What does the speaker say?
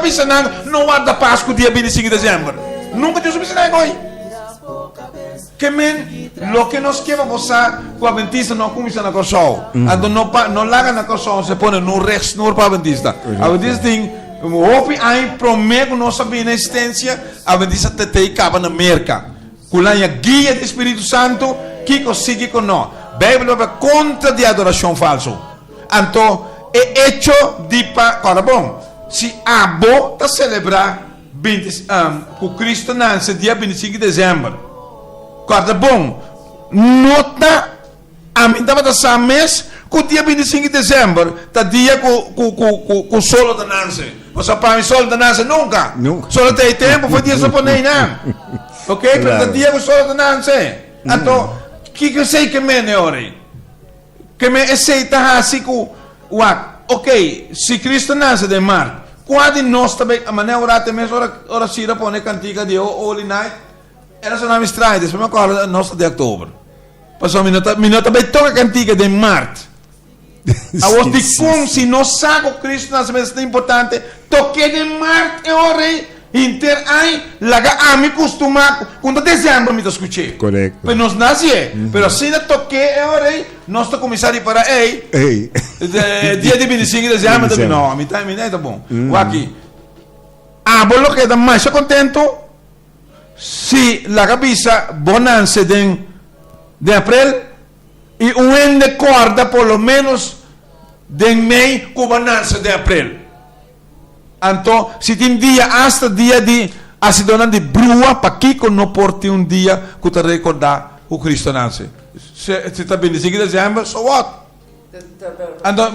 bisa não guarda Páscoa dia 25 de dezembro. Nunca Deus bisa na goi. Que men lo que nos queda passar com a Adventista não começa na corsão. Ando não larga na corsão, se põe no resto no para Adventista. Adventista tem hopi ai promego nossa bem existência, Adventista te cava na merca. Culanha guia do Espírito Santo que consigue com nós. Bíblia vai contra de adoração falso. Então é hecho de para bom. Se abo ta celebrar o Cristo nasce dia 25 de dezembro. Guarda bom, nota a mim estava da mês que o dia 25 de dezembro tá dia com o solo da nasce. Você para mim solo da nasce nunca. Só tem tempo foi dia só por nem não. Ok? Pero dia com o solo da nasce. Então que sei que me ne ore. Que me aceita assim com ok, se Cristo nasce de mar, quando nós também a maneira orar também ora sira pone cantiga de Holy Night. Era só na mistraia, depois me acordo nosso de outubro. Passou minuto bem toca cantiga de Marte. A voz de como se não sabe o Cristo nascimento é importante, toque de Marte e ore inter ai laga ami costuma quando dezembro me escutei. Correto. Mas nós nasce, pero se não toque e ore, nós to comissário para dia de 25 de dezembro também não, a mitad tá bom. O aqui. Bolo que dá mais contento. Si la cabeça bonança de abril e um de corda por lo menos de mei com bonança de abril. Então, se tem dia hasta dia de acidona de brua para que não porte um dia que te recordar o Cristo nasce. Se está bem de dezembro, so what? Então,